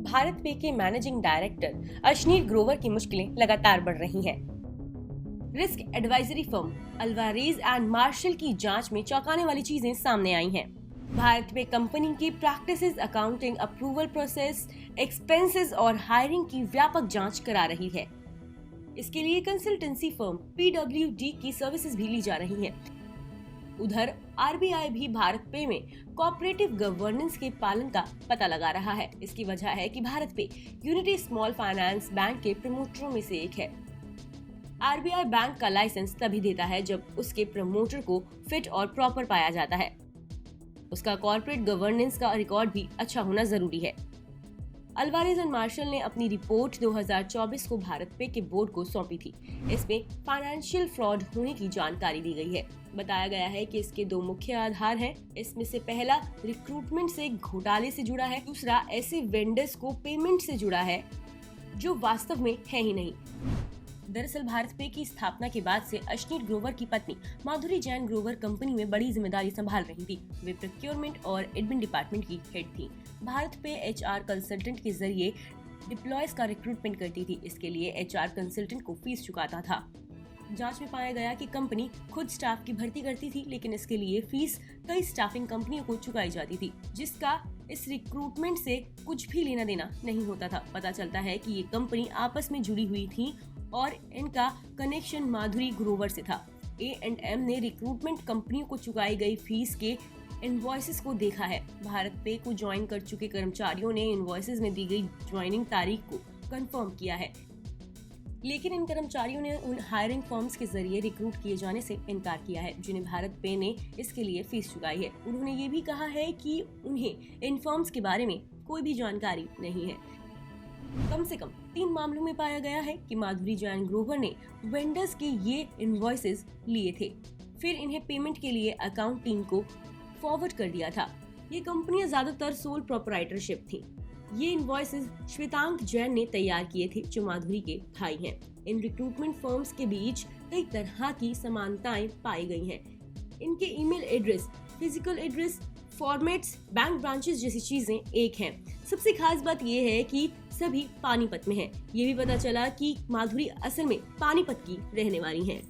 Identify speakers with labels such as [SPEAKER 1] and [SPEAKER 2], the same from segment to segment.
[SPEAKER 1] भारत पे के managing director Ashneer Grover की मुश्किलें लगातार बढ़ रही हैं। Risk advisory firm Alvarez and Marshal की जांच में चौंकाने वाली चीजें सामने आई हैं। भारत पे कंपनी की practices, accounting, approval process, expenses और हायरिंग की व्यापक जांच करा रही है। इसके लिए कंसल्टेंसी फर्म PwC की सर्विसेज भी ली जा रही हैं। उधर RBI भी भारत पे में कोऑपरेटिव गवर्नेंस के पालन का पता लगा रहा है। इसकी वजह है कि भारत पे यूनिटी स्मॉल फाइनेंस बैंक के प्रमोटरों में से एक है। RBI बैंक का लाइसेंस तभी देता है जब उसके प्रमोटर को फिट और प्रॉपर पाया जाता है। उसका कॉर्पोरेट गवर्नेंस का रिकॉर्ड भी अच्छा होना जरूरी है। अल्वारेज एंड मार्शल ने अपनी रिपोर्ट 2024 को भारत पे के बोर्ड को सौंपी थी। इसमें फाइनेंशियल फ्रॉड होने की जानकारी दी गई है। बताया गया है कि इसके दो मुख्य आधार हैं। इसमें से पहला रिक्रूटमेंट से घोटाले से जुड़ा है, दूसरा ऐसे वेंडर्स को पेमेंट से जुड़ा है जो वास्तव में है ही नहीं। दरअसल भारत पे की स्थापना के बाद से अश्नीर ग्रोवर की पत्नी माधुरी जैन ग्रोवर कंपनी में बड़ी जिम्मेदारी संभाल रही थी। वे प्रोक्योरमेंट और एडमिन डिपार्टमेंट की हेड थी। भारत पे HR कंसल्टेंट के जरिए डिप्लॉयज का रिक्रूटमेंट करती थी। इसके लिए HR कंसल्टेंट को फीस चुकाता था। जांच में पाया गया कि कंपनी खुद स्टाफ की भर्ती करती थी, लेकिन इसके लिए फीस कई स्टाफिंग कंपनियों को चुकाई जाती थी, जिसका इस रिक्रूटमेंट से कुछ भी लेना देना नहीं होता था। पता चलता है कि ये कंपनी आपस में जुड़ी हुई थी और इनका कनेक्शन माधुरी ग्रोवर से था। A&M ने रिक्रूटमेंट कंपनियों को चुकाई गई फीस के इनवॉइसेस को देखा है। भारत पे को ज्वाइन कर चुके कर्मचारियों ने इनवॉइसेस में दी गई ज्वाइनिंग तारीख को कंफर्म किया है, लेकिन इन कर्मचारियों ने उन हायरिंग फर्म्स के जरिए रिक्रूट किए जाने से इनकार किया है जिन्हें भारत पे ने इसके लिए फीस चुकाई है। उन्होंने ये भी कहा है कि उन्हें इन फर्म्स के बारे में कोई भी जानकारी नहीं है। कम से कम 3 मामलों में पाया गया है कि माधुरी जैन ग्रोवर ने वेंडर्स के ये इनवॉइसेस लिए थे, फिर इन्हें पेमेंट के लिए अकाउंट टीम को फॉरवर्ड कर दिया था। ये कंपनियां ज्यादातर सोल प्रोप्राइटरशिप थी। ये इनवॉइसेस श्वेतांक जैन ने तैयार किए थे, जो माधुरी के भाई हैं। इन रिक्रूटमेंट फर्म्स के बीच कई तरह की समानताएं पाई गई हैं। इनके email address, physical address, formats, bank branches जैसी चीजें एक हैं। सबसे खास बात यह है कि सभी पानीपत में हैं। ये भी पता चला कि माधुरी असल में पानीपत की रहने वाली हैं।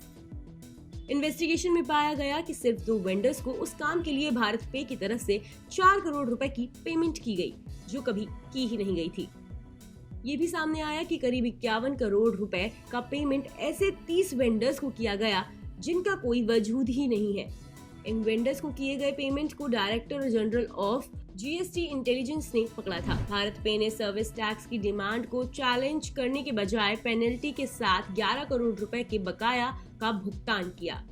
[SPEAKER 1] इन्वेस्टिगेशन में पाया गया कि सिर्फ 2 वेंडर्स को उस काम के लिए भारत पे की तरफ से 4 करोड़ रुपए की पेमेंट की गई, जो कभी की ही नहीं गई थी। ये भी सामने आया कि करीब 51 करोड़ रुपए का पेमेंट ऐसे 30 वेंडर्स को किया गया जिनका कोई वजूद ही नहीं है। इन वेंडर्स को किए गए पेमेंट को director general of GST intelligence ने पकड़ा था। भारत पे ने सर्विस टैक्स की डिमांड को चैलेंज करने के बजाय पेनल्टी के साथ 11 करोड़ रुपए के बकाया का भुगतान किया।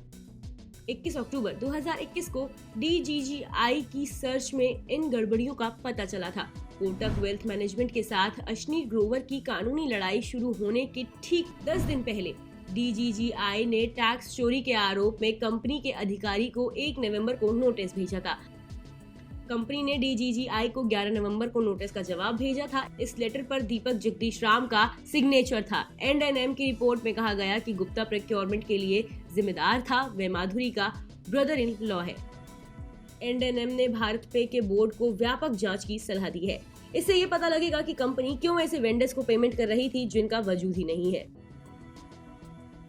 [SPEAKER 1] 21 अक्टूबर 2021 को DGGI की सर्च में इन गड़बड़ियों का पता चला था। कोटक वेल्थ मैनेजमेंट के साथ अश्नीर ग्रोवर की कानूनी लड़ाई शुरू होने के ठीक 10 दिन पहले DGGI ने टैक्स चोरी के आरोप में कंपनी के अधिकारी को 1 नवंबर को नोटिस भेजा था। कंपनी ने DGGI को 11 नवंबर को नोटिस का जवाब भेजा था। इस लेटर पर दीपक जगदीश राम का सिग्नेचर था। N&M की रिपोर्ट में कहा गया कि गुप्ता प्रोक्योरमेंट के लिए जिम्मेदार था। वह माधुरी का ब्रदर इन लॉ है। N&M ने भारत पे के बोर्ड को व्यापक जांच की सलाह दी है। इससे ये पता लगेगा कि कंपनी क्यों ऐसे वेंडर्स को पेमेंट कर रही थी जिनका वजूद ही नहीं है।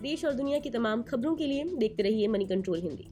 [SPEAKER 1] देश और दुनिया की तमाम खबरों के लिए देखते रहिए मनी कंट्रोल हिंदी।